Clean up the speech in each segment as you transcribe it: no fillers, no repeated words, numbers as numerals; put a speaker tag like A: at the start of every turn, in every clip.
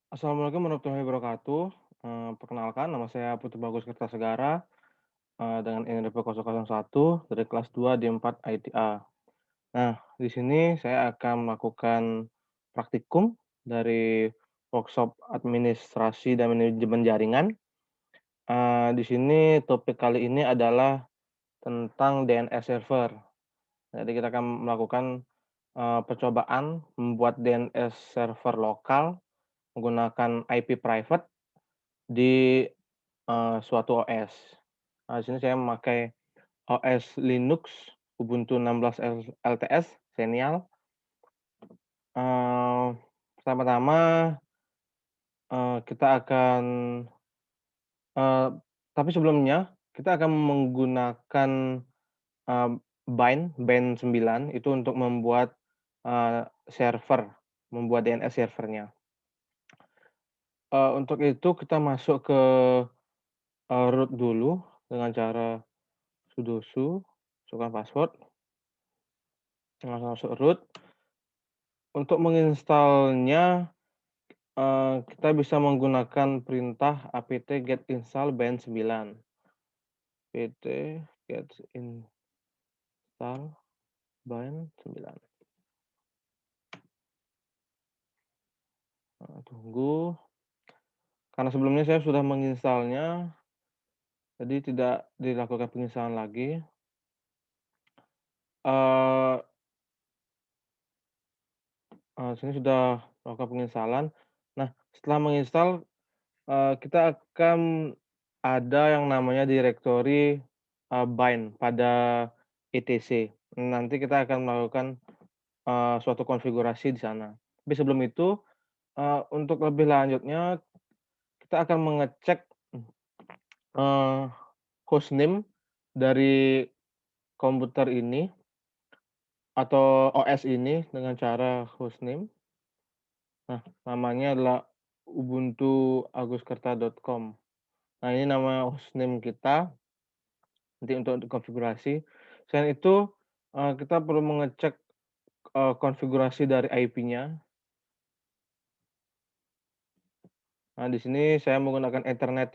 A: Assalamualaikum warahmatullahi wabarakatuh. Perkenalkan nama saya Putu Bagus Kertasegara, dengan NIP 001 dari kelas 2 d 4 ITA. Nah, di sini saya akan melakukan praktikum dari workshop administrasi dan manajemen jaringan. Di sini topik kali ini adalah tentang DNS server. Jadi kita akan melakukan, percobaan membuat DNS server lokal menggunakan IP private di suatu OS. Di sini saya memakai OS Linux Ubuntu 16 LTS Xenial. Eee, Pertama-tama, kita akan eee, tapi sebelumnya kita akan menggunakan, eee, Bind 9 itu untuk membuat, server, membuat DNS servernya. Untuk itu kita masuk ke, root dulu dengan cara sudo su, masukkan password. Langsung masuk root. Untuk menginstalnya, kita bisa menggunakan perintah apt get install bind 9. Apt get install bind 9. Tunggu, karena sebelumnya saya sudah menginstalnya, jadi tidak dilakukan penginstalan lagi. Eee Sini sudah melakukan penginstalan. Nah, setelah menginstal, kita akan ada yang namanya direktori, bind pada etc. Nanti kita akan melakukan, suatu konfigurasi di sana. Tapi sebelum itu, untuk lebih lanjutnya kita akan mengecek, eee, hostname dari komputer ini atau OS ini dengan cara hostname. Nah, namanya adalah ubuntuaguskerta.com. Nah, ini nama hostname kita, nanti untuk konfigurasi. Selain itu, kita perlu mengecek, konfigurasi dari IP-nya. Nah, di sini saya menggunakan Ethernet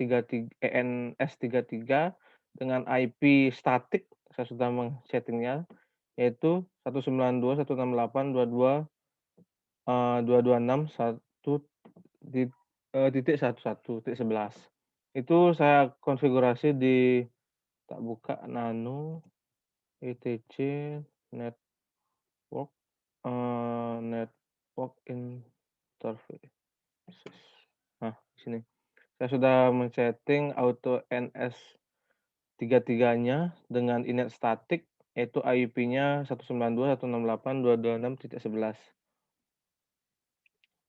A: ENS33 dengan IP statik, saya sudah settingnya yaitu 192.168.22, 226.1 titik 11. Itu saya konfigurasi di tak buka nano etc network, network interfaces. Nah, di sini. Saya sudah men-setting auto NS33-nya dengan inet statik, yaitu IP-nya 192.168.226.11.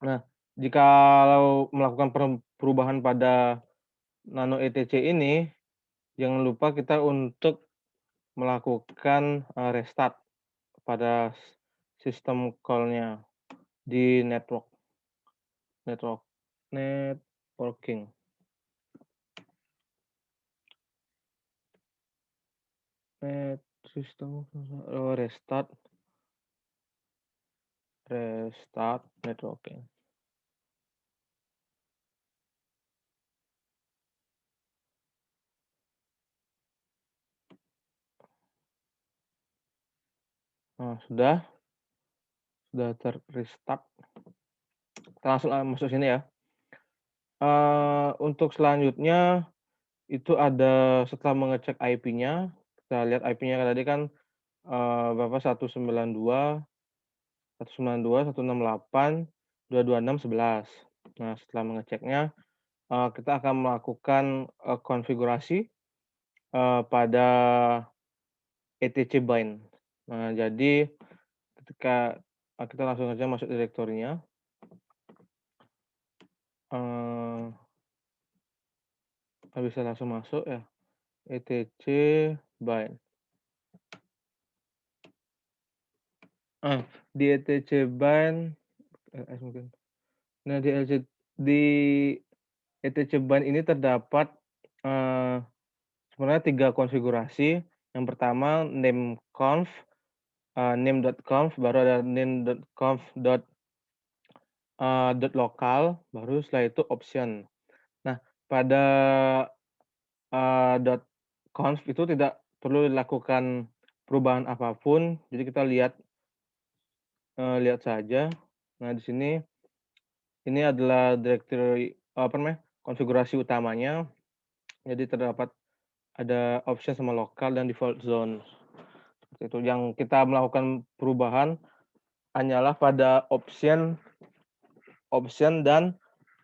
A: Nah, jikalau melakukan perubahan pada nano etc ini, jangan lupa kita untuk melakukan, restart pada sistem call-nya di network networking. Net sistem restart networking. Nah, sudah ter-restart. Kita langsung, masuk sini ya. Untuk selanjutnya itu ada setelah mengecek IP-nya, kita lihat IP-nya tadi kan, berapa, 192.168.226.11. Nah, setelah mengeceknya, kita akan melakukan, konfigurasi, pada etc bind. Nah, jadi ketika, kita langsung saja masuk direktorinya, eee, bisa langsung masuk ya, etc bind. Di etc bind mungkin. Nah, di etc bind ini terdapat, eee, sebenarnya 3 konfigurasi. Yang pertama name.conf, name.conf, baru ada name.conf., .lokal, baru setelah itu option. Nah, pada, .conf itu tidak perlu dilakukan perubahan apapun, jadi kita lihat saja. Nah, di sini ini adalah directory, apa namanya, konfigurasi utamanya. Jadi terdapat ada option sama lokal dan default zone. Seperti itu. Yang kita melakukan perubahan hanyalah pada option option dan,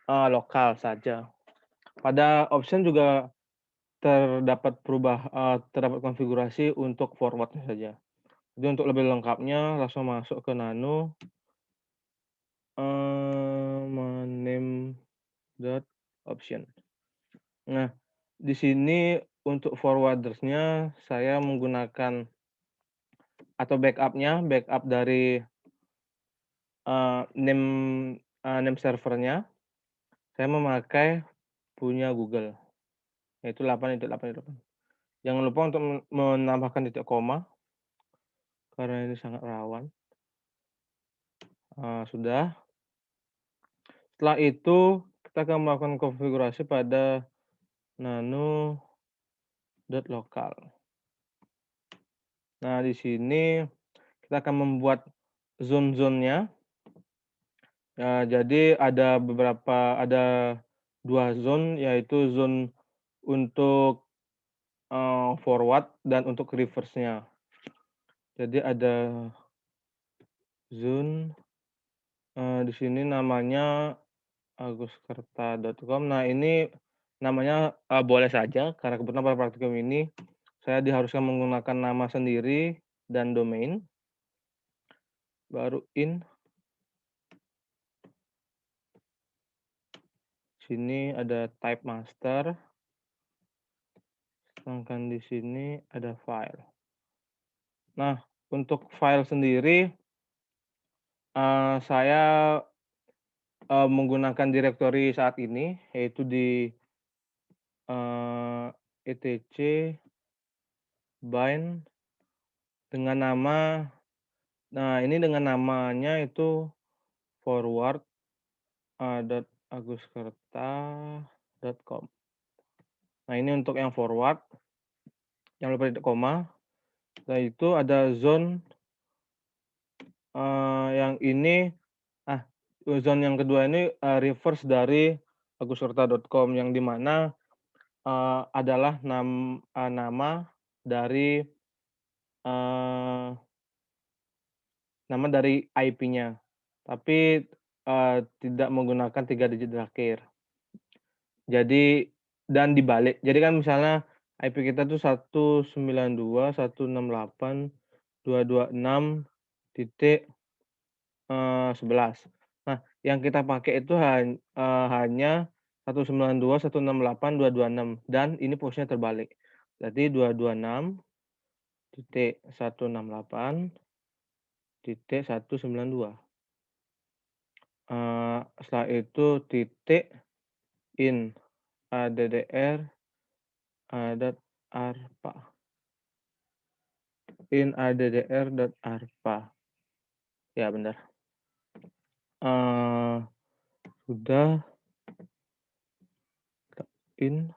A: lokal saja. Pada option juga terdapat konfigurasi untuk forward-nya saja. Jadi untuk lebih lengkapnya langsung masuk ke nano, name.option. Nah, di sini untuk forwarders-nya saya menggunakan atau backup dari, name servernya, saya memakai punya Google, yaitu 8.8.8. Jangan lupa untuk menambahkan titik koma, karena ini sangat rawan. Sudah. Setelah itu kita akan melakukan konfigurasi pada nano.lokal. Nah, di sini kita akan membuat zone-zone-nya. Jadi ada 2 zone, yaitu zone untuk, forward dan untuk reverse-nya. Jadi ada zone, di sini namanya aguskerta.com. Nah, ini namanya, boleh saja karena kebetulan pada praktikum ini saya diharuskan menggunakan nama sendiri dan domain. Baru sini ada type master, sedangkan di sini ada file. Nah, untuk file sendiri, saya, menggunakan direktori saat ini, yaitu di, etc bind dengan nama, ini dengan namanya itu forward, .aguskerta.com. Nah, ini untuk yang forward, jangan lupa titik koma. Setelah itu ada zone, yang ini, zone yang kedua ini, reverse dari aguskerta.com, yang di mana, adalah nama dari, nama dari IP-nya, tapi, tidak menggunakan 3 digit terakhir. Jadi dan dibalik. Jadi kan misalnya IP kita tuh 192.168.226.11. Nah, yang kita pakai itu hanya 192.168.226 dan ini posisinya terbalik. Berarti 226.168.192. Setelah itu titik in addr, .arpa. In addr.arpa. Ya, benar. Sudah. In.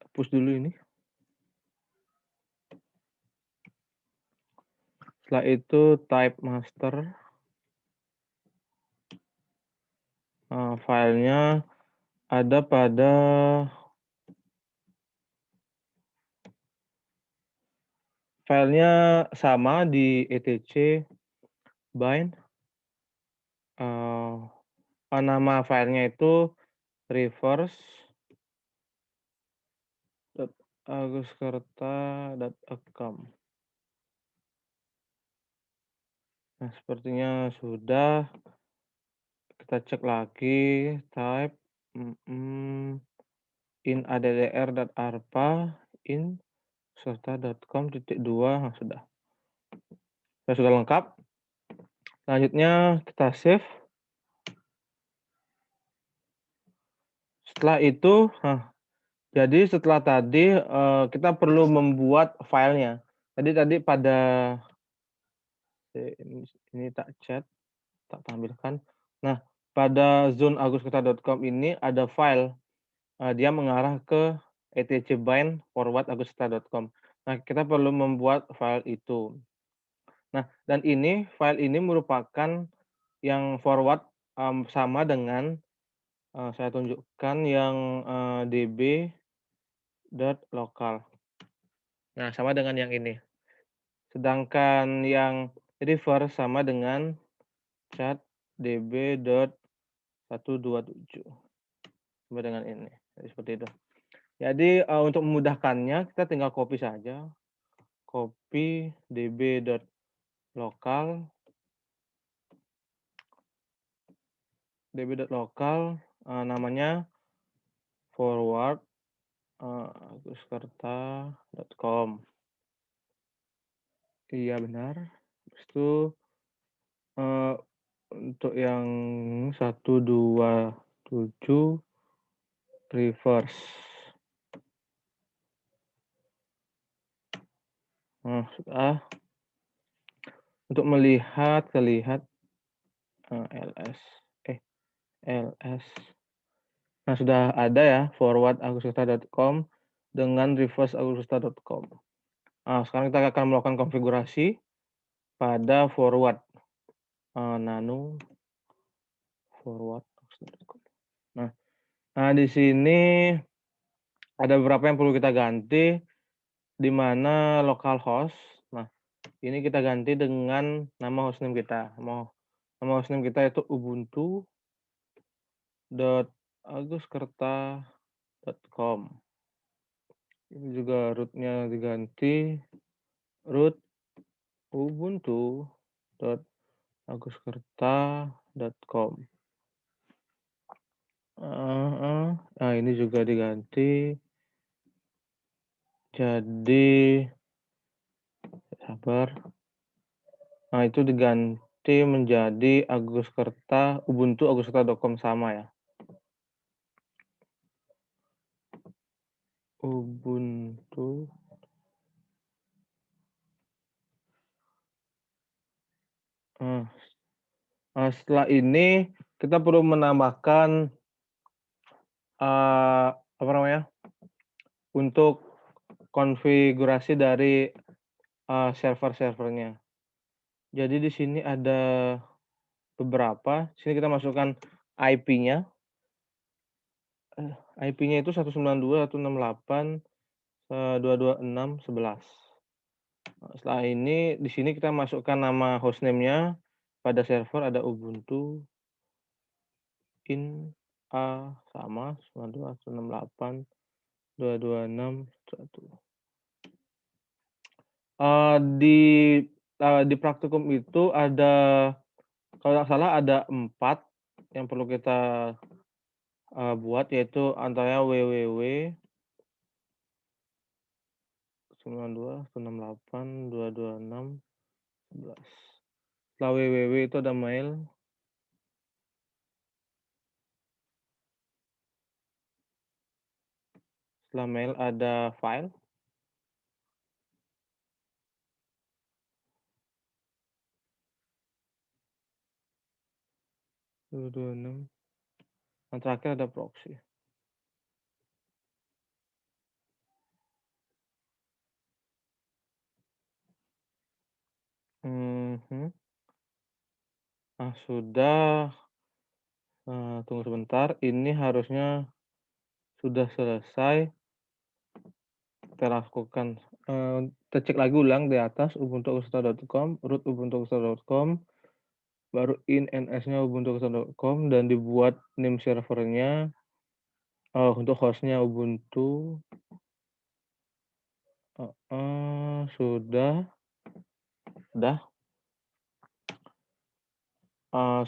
A: Hapus dulu ini. Setelah itu type master. Filenya ada pada filenya sama di etc bind. Nama filenya itu reverse.aguskerta.com. Nah, sepertinya sudah. Kita cek lagi, type, in addr.arpa, in aguskerta.com.2. Nah, sudah. Sudah lengkap. Selanjutnya kita save. Setelah itu, jadi setelah tadi, kita perlu membuat filenya. Tadi pada ini tak chat, tak tampilkan. Nah, pada zone.aguskerta.com ini ada file, dia mengarah ke etc bind forward aguskerta.com. Nah, kita perlu membuat file itu. Nah, dan file ini merupakan yang forward, sama dengan, saya tunjukkan yang, db.local. Nah, sama dengan yang ini. Sedangkan yang reverse sama dengan chat db.127. Sama dengan ini. Jadi seperti itu. Jadi, untuk memudahkannya kita tinggal copy saja. Copy db.local, namanya forward, aguskerta.com. Iya benar. Habis itu, untuk yang 127 reverse. Nah, sudah. Untuk melihat, terlihat, ls. Nah, sudah ada ya forward aguskerta.com dengan reverse aguskerta.com. Nah, sekarang kita akan melakukan konfigurasi pada forward, nano forward aguskerta.com. Nah, di sini ada beberapa yang perlu kita ganti, di mana localhost. Nah, ini kita ganti dengan nama hostname kita. Nama hostname kita itu ubuntu.aguskerta.com. Ini juga root-nya diganti, root ubuntu.aguskerta.com. Nah, ini juga diganti. Jadi, sabar. Nah, itu diganti menjadi ubuntu.aguskerta.com sama ya. Ubuntu. Setelah ini kita perlu menambahkan, apa namanya, untuk konfigurasi dari, server-servernya. Jadi di sini ada beberapa, di sini kita masukkan IP-nya. IP-nya itu 192.168.226.11. Setelah ini di sini kita masukkan nama hostname-nya. Pada server ada ubuntu in a sama 192.168.226.1. Di praktikum itu ada, kalau nggak salah ada 4 yang perlu kita, buat, yaitu antara www.92.168.226.11. Setelah www itu ada mail. Setelah mail ada file. Yang terakhir ada proxy. Nah, sudah. Tunggu sebentar, ini harusnya sudah selesai. Kita lakukan, kita cek lagi ulang di atas ubuntu.aguskerta.com, root ubuntu.aguskerta.com, baru ns-nya ubuntu.aguskerta.com, dan dibuat name servernya, untuk hostnya ubuntu. Sudah.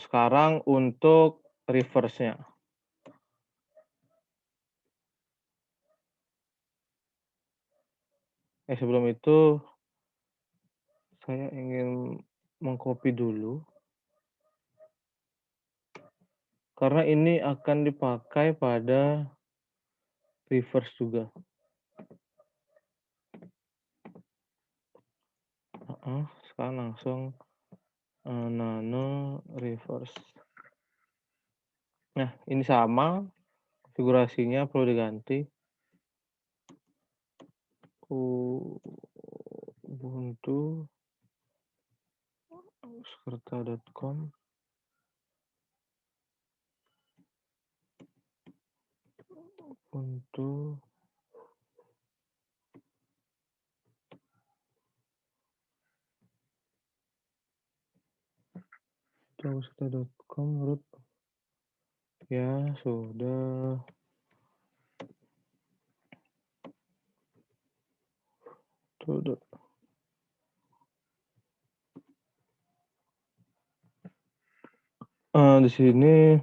A: Sekarang untuk reverse-nya. Sebelum itu saya ingin mengcopy dulu. Karena ini akan dipakai pada reverse juga. Sekarang langsung nano reverse. Nah, ini sama konfigurasinya perlu diganti. Ubuntu skerta.com. Ubuntu skerta.com root. Ya, sudah. Sudah. Di sini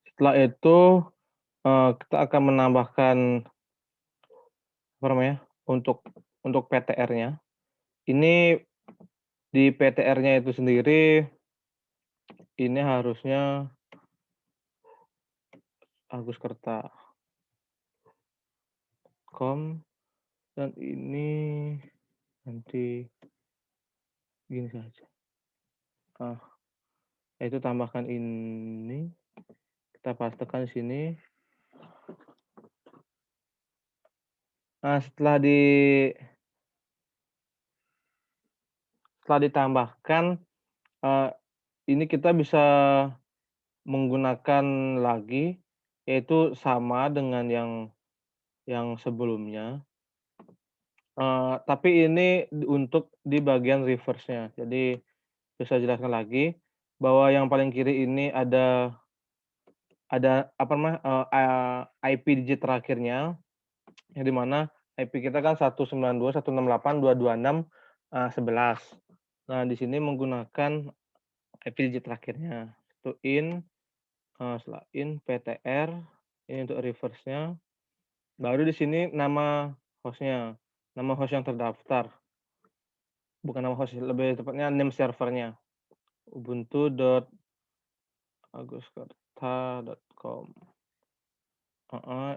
A: setelah itu kita akan menambahkan apa namanya, untuk PTR-nya. Ini di PTR-nya itu sendiri, ini harusnya aguskerta.com dan ini nanti gini saja. Yaitu tambahkan ini, kita pastekan di sini. Nah, setelah ditambahkan, ini kita bisa menggunakan lagi, yaitu sama dengan yang sebelumnya. Tapi ini untuk di bagian reverse-nya. Jadi bisa jelaskan lagi bahwa yang paling kiri ini ada apa namanya, IP digit terakhirnya, yang di mana IP kita kan 192.168.226.11. Nah, di sini menggunakan IP digit terakhirnya, itu setelah PTR, ini untuk reverse-nya. Baru di sini nama host-nya, nama host yang terdaftar. Bukan nama host, lebih tepatnya name servernya. ubuntu.aguskerta.com.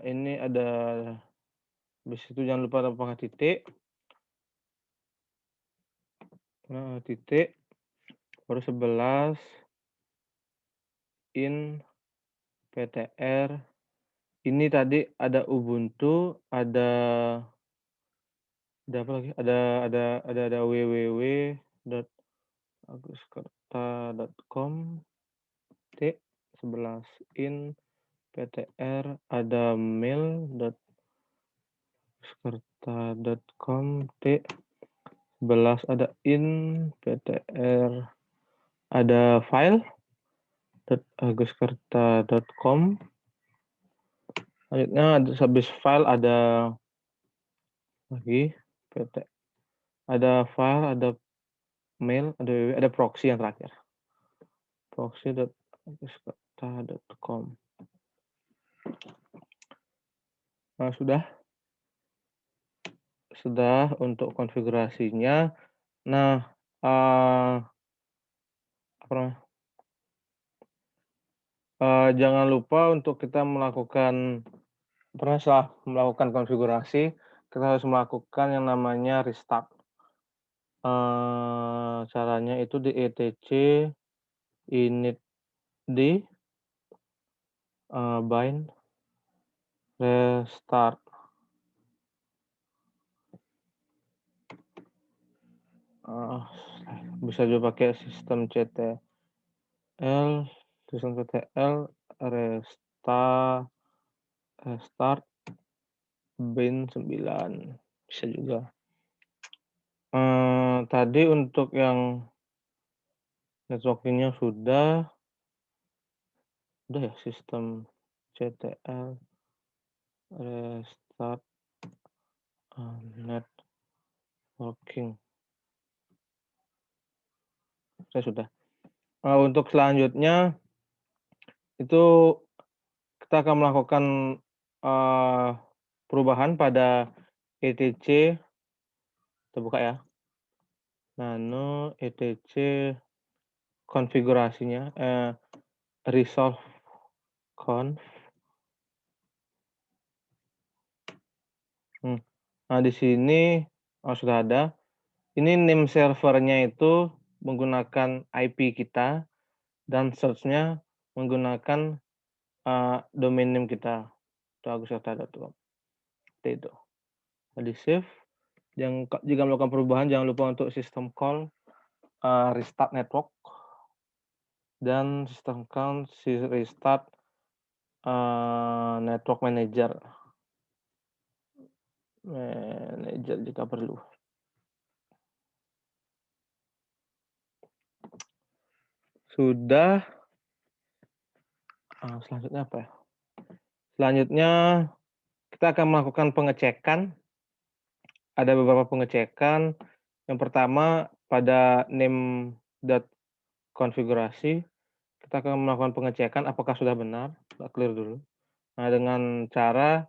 A: Ini ada, habis itu jangan lupa tambahkan titik. Nah, titik, baru 11, PTR. Ini tadi ada Ubuntu, ada apa lagi? Ada www.aguskerta.com, titik 11 PTR, ada mail.aguskerta.com, titik 11 ada PTR, ada file.aguskerta.com. Selanjutnya habis file ada lagi PT, ada file, ada mail, ada proxy yang terakhir. proxy.aguskerta.com. Nah, sudah untuk konfigurasinya. Nah, jangan lupa untuk kita melakukan, setelah melakukan konfigurasi, kita harus melakukan yang namanya restart. Caranya itu di etc init bind restart. Bisa juga pakai sistem CTL restart bin 9, bisa juga. Tadi untuk yang networking-nya sudah ya, sistem CTL restart networking. Saya sudah. Untuk selanjutnya itu kita akan melakukan perubahan pada etc. Kita buka ya. Nano etc konfigurasinya, resolve conf. Nah, di sini sudah ada. Ini name servernya itu menggunakan IP kita dan search-nya menggunakan, domain name kita, itu agusserta.com, seperti itu. Di-save, jika melakukan perubahan jangan lupa untuk system call, restart network, dan system call restart, network manager jika perlu. Sudah, selanjutnya apa ya? Selanjutnya kita akan melakukan pengecekan. Ada beberapa pengecekan. Yang pertama pada name.konfigurasi, kita akan melakukan pengecekan apakah sudah benar. Kita clear dulu. Nah, dengan cara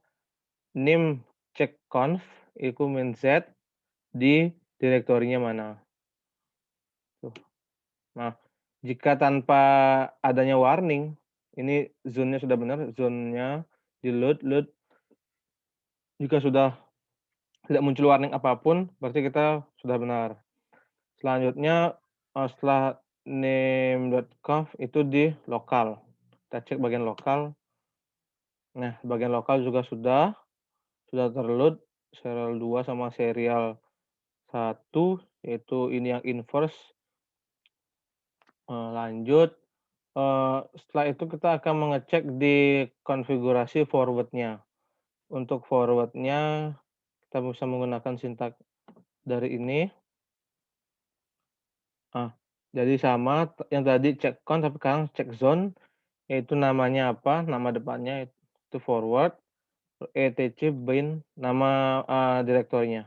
A: name check conf itu z di direktorinya mana. Tuh. Nah, jika tanpa adanya warning, ini zone-nya sudah benar, zone-nya di load. Jika sudah tidak muncul warning apapun, berarti kita sudah benar. Selanjutnya, setelah name.conf itu di lokal. Kita cek bagian lokal. Nah, bagian lokal juga sudah terload serial 2 sama serial 1, yaitu ini yang inverse. Lanjut, setelah itu kita akan mengecek di konfigurasi forward-nya. Untuk forward-nya kita bisa menggunakan sintak dari ini. Jadi sama yang tadi check count, tapi sekarang check zone, yaitu namanya apa, nama depannya itu forward, etc bin nama direktorinya,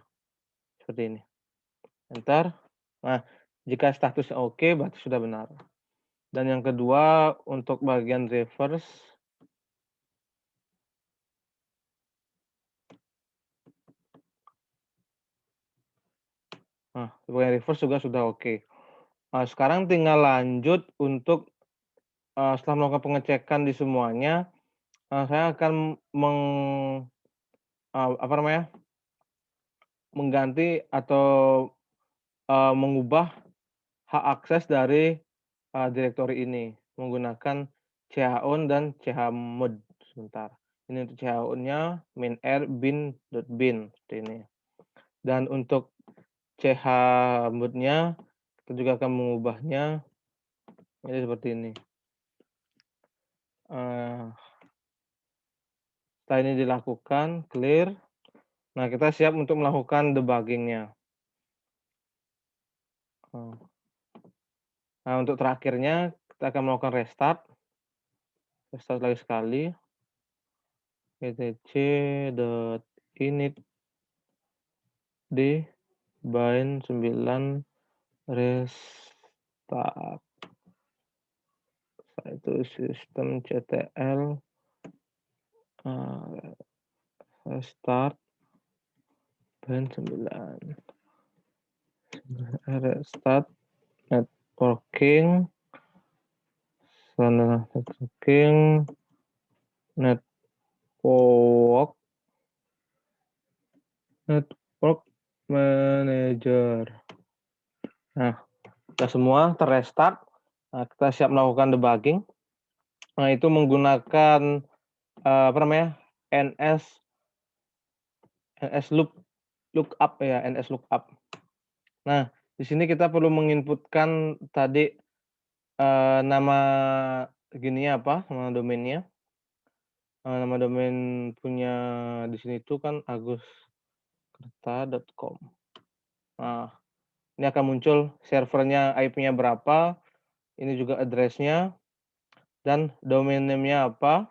A: seperti ini. Enter. Nah, jika statusnya oke, berarti sudah benar. Dan yang kedua untuk bagian reverse, bagian reverse juga sudah oke. Sekarang tinggal lanjut untuk setelah melakukan pengecekan di semuanya, saya akan mengganti atau mengubah hak akses dari direktori ini menggunakan chown dan chmod. Sebentar. Ini untuk chown-nya main.r bin.bin seperti ini. Dan untuk chmod-nya kita juga akan mengubahnya jadi seperti ini. Setelah ini dilakukan, clear. Nah, kita siap untuk melakukan debugging-nya. Nah, untuk terakhirnya kita akan melakukan restart. Restart lagi sekali. etc.init d bind 9 restart. Setelah itu sistem ctl restart bind 9 restart networking network manager. Nah, sudah semua terrestart. Nah, kita siap melakukan debugging. Nah, itu menggunakan ns lookup ya, ns lookup. Nah, di sini kita perlu menginputkan tadi nama gininya apa, nama domainnya. Nama domain punya di sini itu kan aguskerta.com. Nah, ini akan muncul servernya, IP-nya berapa, ini juga address-nya, dan domain name-nya apa,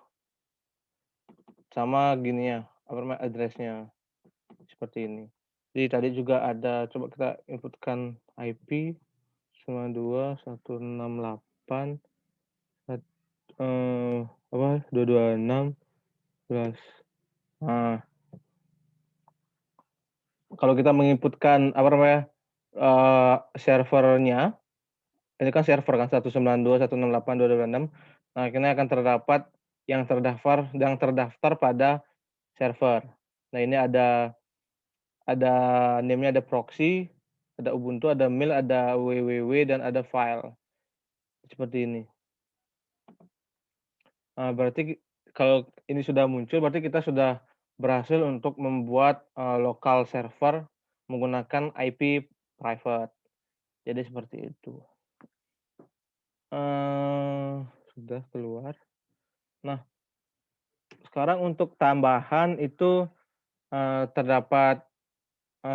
A: sama gininya, address-nya, seperti ini. Jadi tadi juga ada, coba kita inputkan IP 92.168 226. Nah, kalau kita menginputkan servernya, ini kan server kan 192.168.226. Nah, ini akan terdapat yang terdaftar pada server. Nah, ini ada name-nya, ada proxy, Ada Ubuntu, ada mail, ada www, dan ada file, seperti ini. Berarti kalau ini sudah muncul, berarti kita sudah berhasil untuk membuat, lokal server menggunakan IP private. Jadi seperti itu. Sudah keluar. Nah, sekarang untuk tambahan itu, terdapat,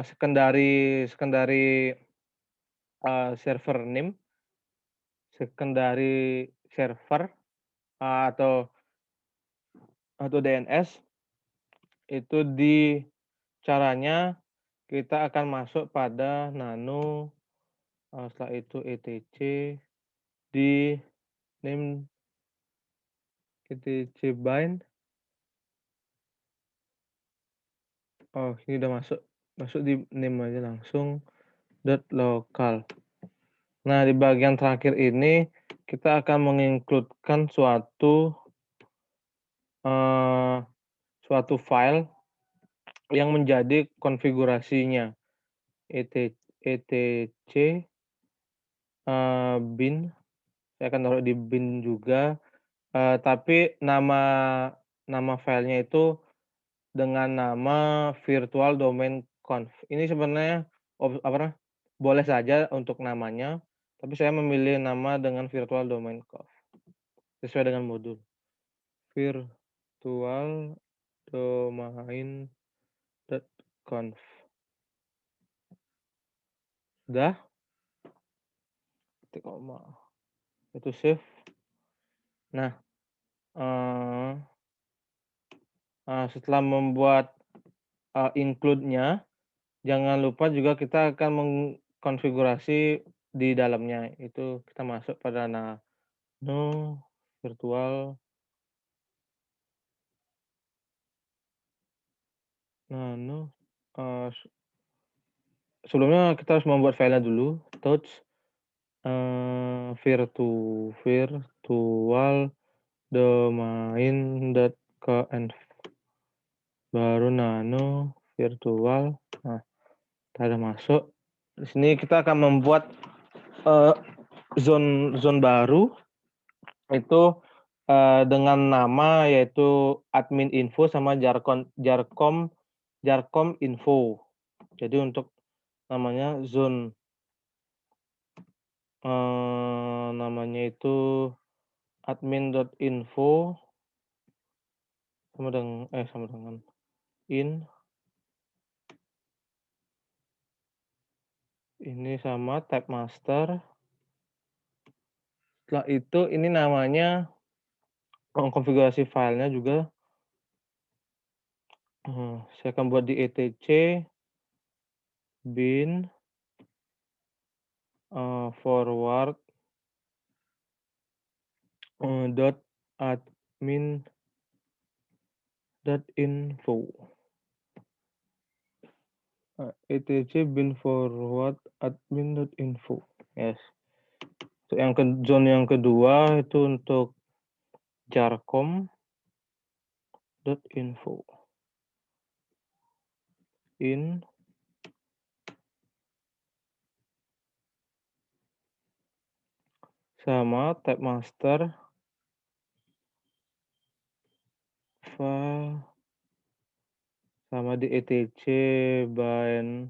A: secondary secondary, server name, secondary server, atau DNS, itu caranya kita akan masuk pada nano, setelah itu etc di name etc bind. Oh, ini udah masuk masuk di name aja langsung, .local. Nah, di bagian terakhir ini kita akan menginclude-kan eee, suatu file yang menjadi konfigurasinya, etc, bin, saya akan taruh di bin juga, tapi nama filenya itu dengan nama virtual domain conf. Ini sebenarnya boleh saja untuk namanya, tapi saya memilih nama dengan virtual domain conf, sesuai dengan modul. Virtual domain.conf. Sudah? Ketik koma. Itu save. Nah, eee setelah membuat, include-nya, jangan lupa juga kita akan mengkonfigurasi di dalamnya, itu kita masuk pada nano virtual nano, eee, sebelumnya kita harus membuat filenya dulu, touch, virtual domain.conf, baru nano virtual. Nah, kita udah masuk. Di sini kita akan membuat, eee, zone baru, itu, dengan nama yaitu admin info sama jarcom info. Jadi untuk namanya zone, namanya itu admin.info sama dengan in, ini sama type master. Setelah itu ini namanya, konfigurasi filenya juga, saya akan buat di etc bin, forward, dot admin dot info. etc bin forward admin dot info. Yes. Untuk zone yang kedua itu untuk jarcom dot info. In, sama type master, file, sama di etc bind,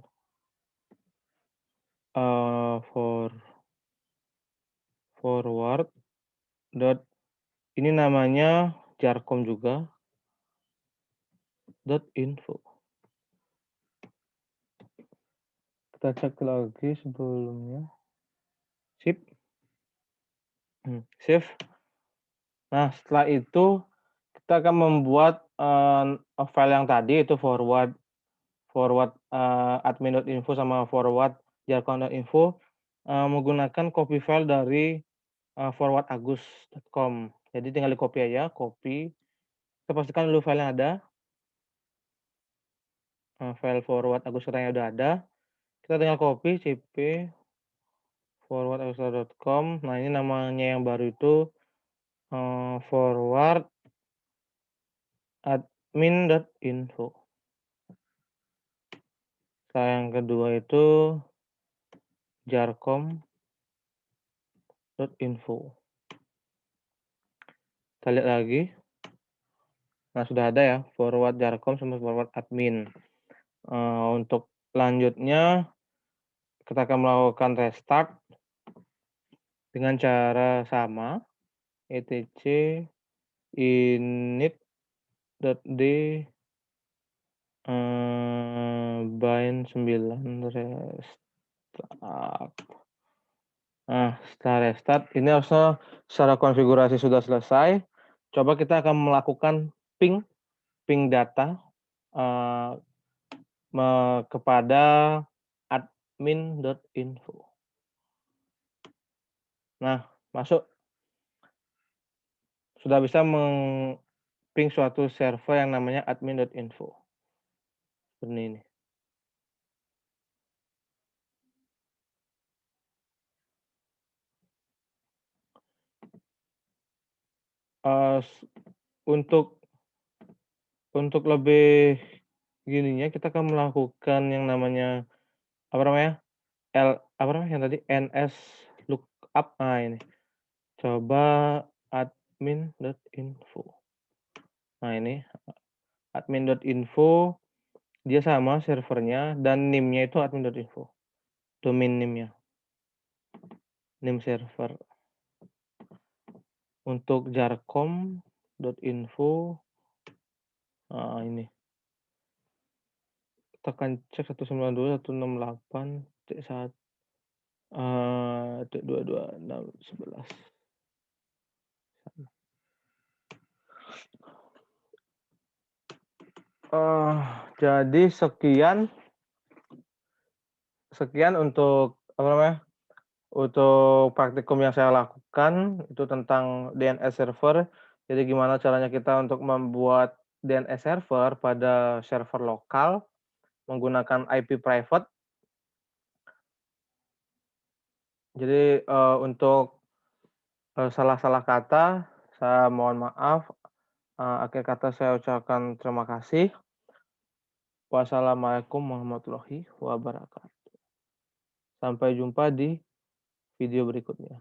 A: forward dot, ini namanya jarcom juga, dot info. Kita cek lagi sebelumnya. Sip. Save. Nah, setelah itu kita akan membuat, file yang tadi itu forward forward, admin.info sama forward jarcom.info, menggunakan copy file dari, forwardagus.com. Jadi tinggal di-copy aja, copy. Kita pastikan dulu file yang ada, file forward agus.com udah ada. Kita tinggal copy cp forwardagus.com. Nah, ini namanya yang baru itu, forward admin.info. Yang kedua itu jarcom.info. Kita lihat lagi. Nah, sudah ada ya, forward jarcom sama forward admin. Untuk lanjutnya, kita akan melakukan restart dengan cara sama, etc init.d bind 9 restart. Nah, setelah restart, ini harusnya secara konfigurasi sudah selesai. Coba kita akan melakukan ping data kepada admin.info. Nah, masuk. Sudah bisa ping suatu server yang namanya admin.info. Seperti ini. Untuk lebih gininya, kita akan melakukan yang namanya yang tadi ns lookup. Nah, ini. Coba admin.info. Nah, ini admin.info, dia sama servernya dan name-nya itu admin.info. Domain name-nya. Name server. Untuk jarcom.info, ini. Tekan cek 192.168.1 .22611. Jadi sekian untuk untuk praktikum yang saya lakukan itu tentang DNS server. Jadi gimana caranya kita untuk membuat DNS server pada server lokal menggunakan IP private. Jadi untuk salah-salah kata saya mohon maaf. Akhir kata saya ucapkan terima kasih. Wassalamualaikum warahmatullahi wabarakatuh. Sampai jumpa di video berikutnya.